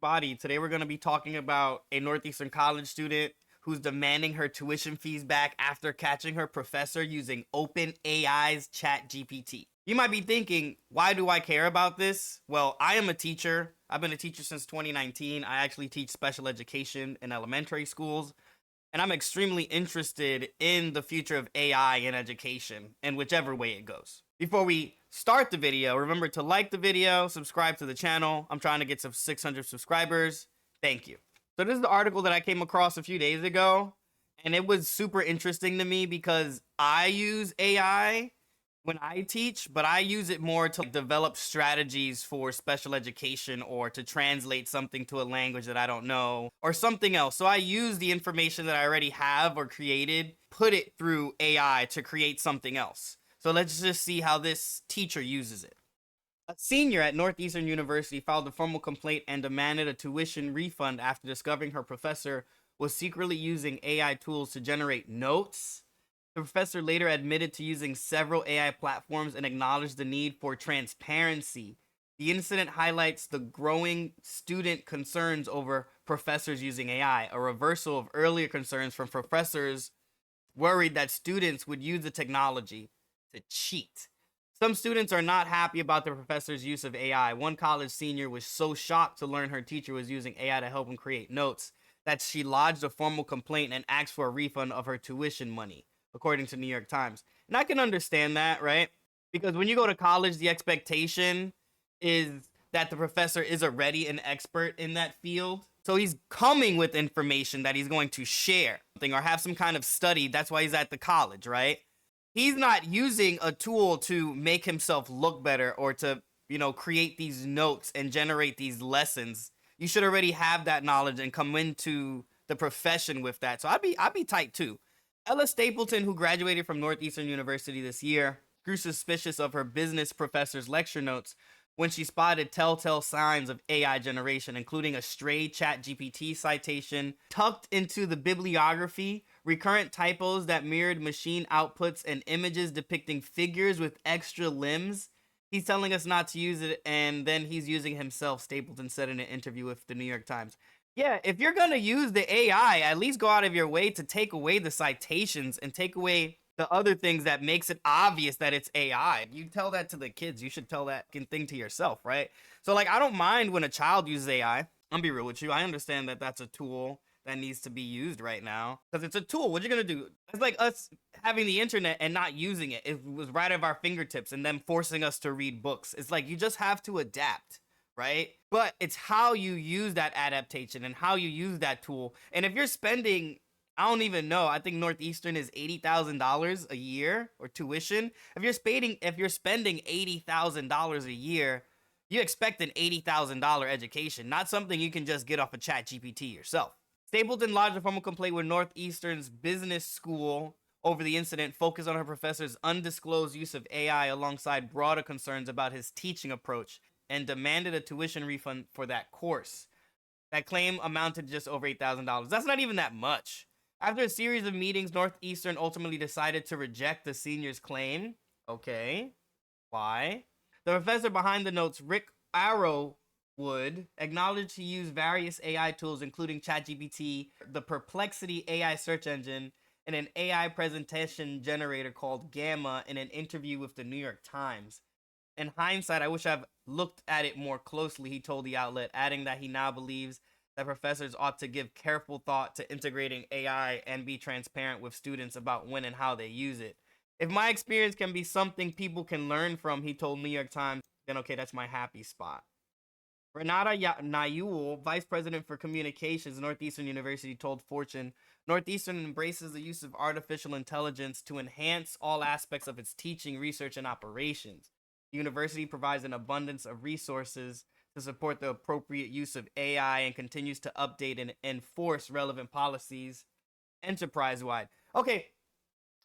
everybody. Today we're going to be talking about a Northeastern college student who's demanding her tuition fees back after catching her professor using OpenAI's ChatGPT. You might be thinking, why do I care about this? Well, I am a teacher. I've been a teacher since 2019. I actually teach special education in elementary schools, and I'm extremely interested in the future of AI in education in whichever way it goes. Before we start the video, remember to like the video, subscribe to the channel. I'm trying to get to 600 subscribers. Thank you. So this is the article that I came across a few days ago, and it was super interesting to me because I use AI when I teach, but I use it more to develop strategies for special education or to translate something to a language that I don't know or something else. So I use the information that I already have or created, put it through AI to create something else. So let's just see how this teacher uses it. A senior at Northeastern University filed a formal complaint and demanded a tuition refund after discovering her professor was secretly using AI tools to generate notes. The professor later admitted to using several AI platforms and acknowledged the need for transparency. The incident highlights the growing student concerns over professors using AI, a reversal of earlier concerns from professors worried that students would use the technology to cheat. Some students are not happy about the professor's use of AI. One college senior was so shocked to learn her teacher was using AI to help him create notes that she lodged a formal complaint and asked for a refund of her tuition money, according to New York Times. And I can understand that, right? Because when you go to college, the expectation is that the professor is already an expert in that field. So he's coming with information that he's going to share or have some kind of study. That's why he's at the college, right? He's not using a tool to make himself look better or to, create these notes and generate these lessons. You should already have that knowledge and come into the profession with that. So I'd be tight too. Ella Stapleton, who graduated from Northeastern University this year, grew suspicious of her business professor's lecture notes when she spotted telltale signs of AI generation, including a stray ChatGPT citation tucked into the bibliography, recurrent typos that mirrored machine outputs, and images depicting figures with extra limbs. He's telling us not to use it, and then he's using himself, Stapleton said in an interview with the New York Times. Yeah, if you're going to use the AI, at least go out of your way to take away the citations and take away the other things that makes it obvious that it's AI. You tell that to the kids. You should tell that thing to yourself, right? So, I don't mind when a child uses AI. I'll be real with you. I understand that that's a tool that needs to be used right now because it's a tool. What you going to do? It's like us having the internet and not using it. It was right at our fingertips and then forcing us to read books. It's like you just have to adapt, right? But it's how you use that adaptation and how you use that tool. And if you're spending, I don't even know, I think Northeastern is $80,000 a year or tuition. If you're spending $80,000 a year, you expect an $80,000 education, not something you can just get off of ChatGPT yourself. Stapleton lodged a formal complaint with Northeastern's business school over the incident, focused on her professor's undisclosed use of AI alongside broader concerns about his teaching approach, and demanded a tuition refund for that course. That claim amounted to just over $8,000. That's not even that much. After a series of meetings, Northeastern ultimately decided to reject the senior's claim. Okay. Why? The professor behind the notes, Rick Arrowwood, acknowledged he used various AI tools, including ChatGPT, the Perplexity AI search engine, and an AI presentation generator called Gamma in an interview with the New York Times. In hindsight, I wish I've looked at it more closely, he told the outlet, adding that he now believes that professors ought to give careful thought to integrating AI and be transparent with students about when and how they use it. If my experience can be something people can learn from, he told New York Times, then okay, that's my happy spot. Renata Nayul, vice president for communications, Northeastern University, told Fortune, Northeastern embraces the use of artificial intelligence to enhance all aspects of its teaching, research, and operations. The university provides an abundance of resources to support the appropriate use of AI and continues to update and enforce relevant policies enterprise-wide. Okay,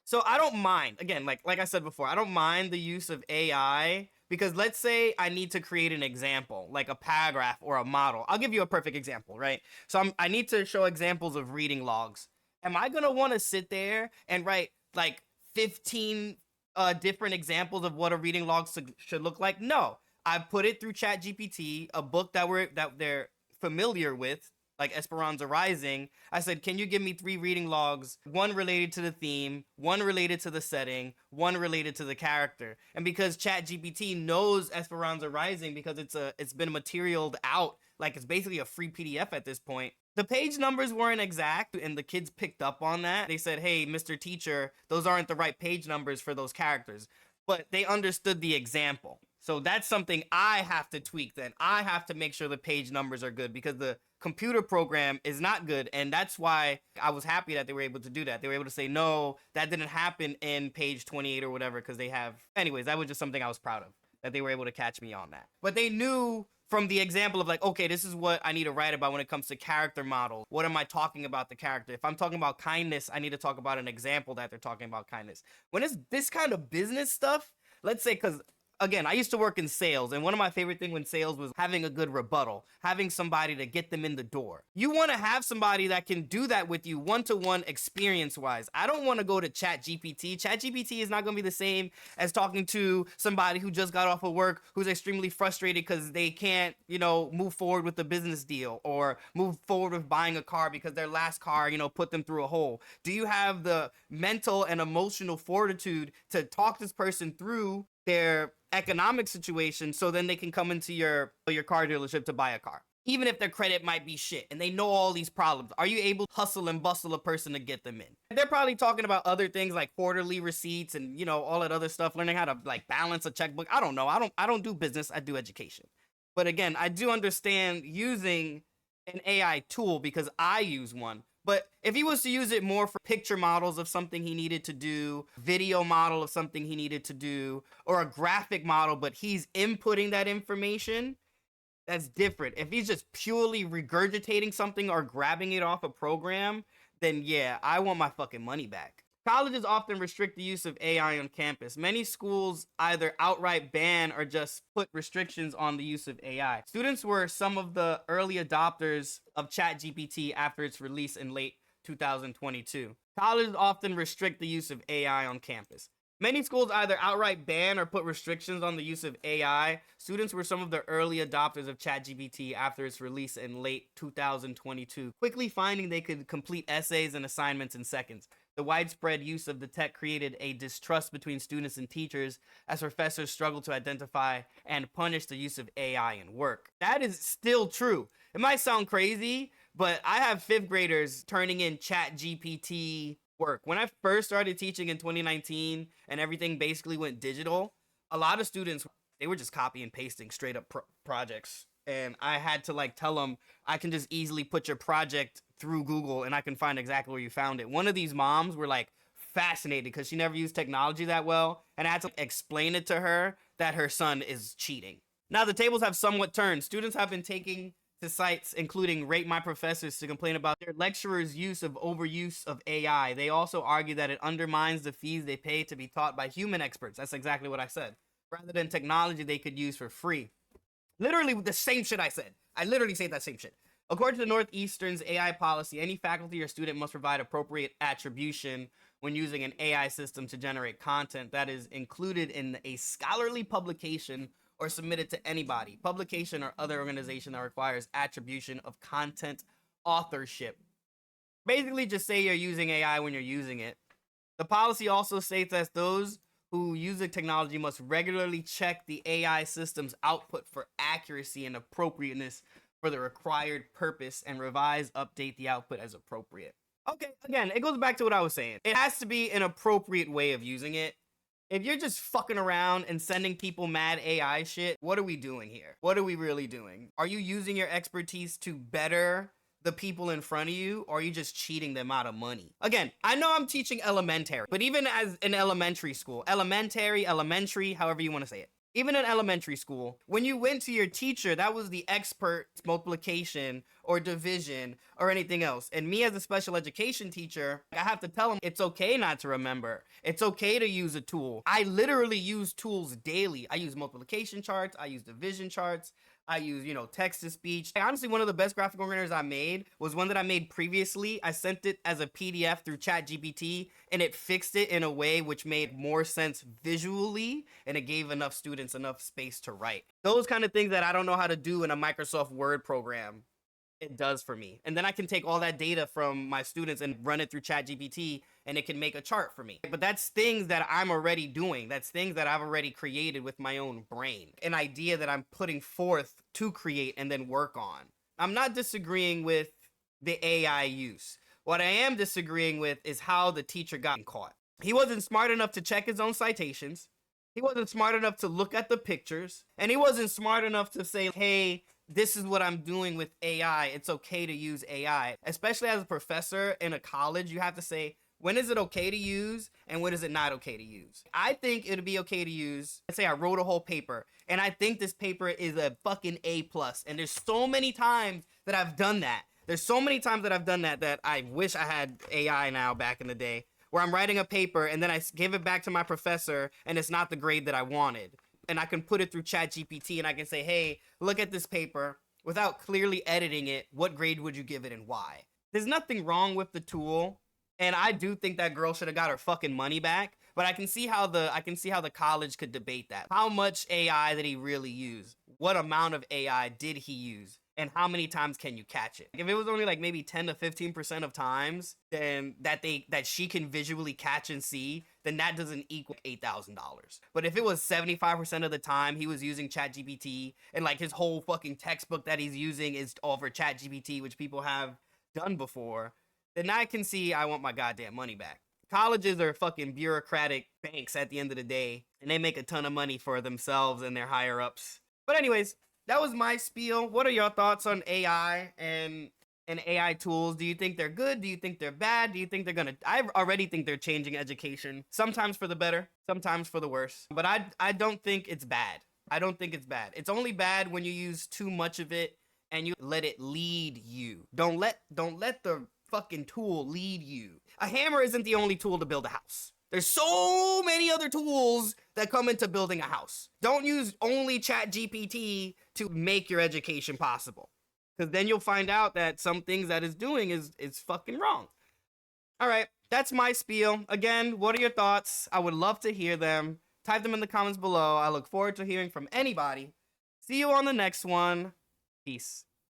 so I don't mind, again, like I said before, I don't mind the use of AI because let's say I need to create an example, like a paragraph or a model. I'll give you a perfect example, right? So I need to show examples of reading logs. Am I going to want to sit there and write like 15 different examples of what a reading log should look like? No. I put it through ChatGPT, a book that they're familiar with, like Esperanza Rising, I said, can you give me 3 reading logs, one related to the theme, one related to the setting, one related to the character? And because ChatGPT knows Esperanza Rising, because it's been materialed out, like it's basically a free PDF at this point. The page numbers weren't exact, and the kids picked up on that. They said, hey, Mr. Teacher, those aren't the right page numbers for those characters. But they understood the example. So that's something I have to tweak then. I have to make sure the page numbers are good because the computer program is not good. And that's why I was happy that they were able to do that. They were able to say, no, that didn't happen in page 28 or whatever, because they have. Anyways, that was just something I was proud of, that they were able to catch me on that. But they knew from the example of like, okay, this is what I need to write about when it comes to character models. What am I talking about the character? If I'm talking about kindness, I need to talk about an example that they're talking about kindness. When it's this kind of business stuff, let's say, because again, I used to work in sales, and one of my favorite things when sales was having a good rebuttal, having somebody to get them in the door. You want to have somebody that can do that with you one-to-one experience-wise. I don't want to go to ChatGPT. ChatGPT is not going to be the same as talking to somebody who just got off of work, who's extremely frustrated because they can't, move forward with the business deal or move forward with buying a car because their last car, put them through a hole. Do you have the mental and emotional fortitude to talk this person through their economic situation so then they can come into your car dealership to buy a car, even if their credit might be shit and they know all these problems? Are you able to hustle and bustle a person to get them in? They're probably talking about other things like quarterly receipts and all that other stuff, learning how to like balance a checkbook. I don't know. I don't do business, I do education. But again, I do understand using an AI tool because I use one. But if he was to use it more for picture models of something he needed to do, video model of something he needed to do, or a graphic model, but he's inputting that information, that's different. If he's just purely regurgitating something or grabbing it off a program, then yeah, I want my fucking money back. Colleges often restrict the use of AI on campus. Many schools either outright ban or just put restrictions on the use of AI. Students were some of the early adopters of ChatGPT after its release in late 2022. Colleges often restrict the use of AI on campus. Many schools either outright ban or put restrictions on the use of AI. Students were some of the early adopters of ChatGPT after its release in late 2022, quickly finding they could complete essays and assignments in seconds. The widespread use of the tech created a distrust between students and teachers as professors struggled to identify and punish the use of AI in work. That is still true. It might sound crazy, but I have 5th graders turning in ChatGPT work. When I first started teaching in 2019 and everything basically went digital, a lot of students, they were just copy and pasting straight up projects. And I had to like tell them, I can just easily put your project through Google and I can find exactly where you found it. One of these moms were like fascinated because she never used technology that well. And I had to explain it to her that her son is cheating. Now the tables have somewhat turned. Students have been taking to sites including Rate My Professors to complain about their lecturers' use of overuse of AI. They also argue that it undermines the fees they pay to be taught by human experts. That's exactly what I said. Rather than technology they could use for free. Literally the same shit I said. I literally say that same shit. According to Northeastern's AI policy, any faculty or student must provide appropriate attribution when using an AI system to generate content that is included in a scholarly publication or submitted to anybody, publication, or other organization that requires attribution of content authorship. Basically, just say you're using AI when you're using it. The policy also states that those who use the technology must regularly check the AI system's output for accuracy and appropriateness for the required purpose and revise, update the output as appropriate. Okay, again, it goes back to what I was saying. It has to be an appropriate way of using it. If you're just fucking around and sending people mad AI shit, what are we doing here? What are we really doing? Are you using your expertise to better the people in front of you, or are you just cheating them out of money? Again, I know I'm teaching elementary, but even as an elementary school, elementary, however you want to say it, even in elementary school, when you went to your teacher, that was the expert multiplication or division or anything else. And me as a special education teacher, I have to tell them it's okay not to remember. It's okay to use a tool. I literally use tools daily. I use multiplication charts. I use division charts. I use, text to speech. Honestly, one of the best graphic organizers I made was one that I made previously. I sent it as a PDF through ChatGPT, and it fixed it in a way which made more sense visually, and it gave enough students enough space to write. Those kind of things that I don't know how to do in a Microsoft Word program. it does for me. And then I can take all that data from my students and run it through ChatGPT and it can make a chart for me. But that's things that I'm already doing. That's things that I've already created with my own brain. An idea that I'm putting forth to create and then work on. I'm not disagreeing with the AI use. What I am disagreeing with is how the teacher got caught. He wasn't smart enough to check his own citations. He wasn't smart enough to look at the pictures. And he wasn't smart enough to say, hey, this is what I'm doing with AI. It's okay to use AI. Especially as a professor in a college, you have to say, when is it okay to use and when is it not okay to use? I think it'd be okay to use, let's say I wrote a whole paper and I think this paper is a fucking A+. And there's so many times that I've done that. There's so many times that I've done that I wish I had AI now back in the day, where I'm writing a paper and then I give it back to my professor and it's not the grade that I wanted. And I can put it through ChatGPT and I can say, hey, look at this paper. Without clearly editing it, what grade would you give it and why? There's nothing wrong with the tool. And I do think that girl should have got her fucking money back. But I can see how the college could debate that. How much AI did he really use? What amount of AI did he use? And how many times can you catch it? If it was only like maybe 10 to 15% of times, then that she can visually catch and see, then that doesn't equal $8,000. But if it was 75% of the time he was using ChatGPT and like his whole fucking textbook that he's using is over ChatGPT, which people have done before, then I can see I want my goddamn money back. Colleges are fucking bureaucratic banks at the end of the day, and they make a ton of money for themselves and their higher ups. But anyways, that was my spiel. What are your thoughts on AI and AI tools? Do you think they're good? Do you think they're bad? Do you think they're gonna... I already think they're changing education. Sometimes for the better, sometimes for the worse. But I don't think it's bad. I don't think it's bad. It's only bad when you use too much of it and you let it lead you. Don't let the fucking tool lead you. A hammer isn't the only tool to build a house. There's so many other tools that come into building a house. Don't use only ChatGPT to make your education possible. Because then you'll find out that some things that it's doing is fucking wrong. All right, that's my spiel. Again, what are your thoughts? I would love to hear them. Type them in the comments below. I look forward to hearing from anybody. See you on the next one. Peace.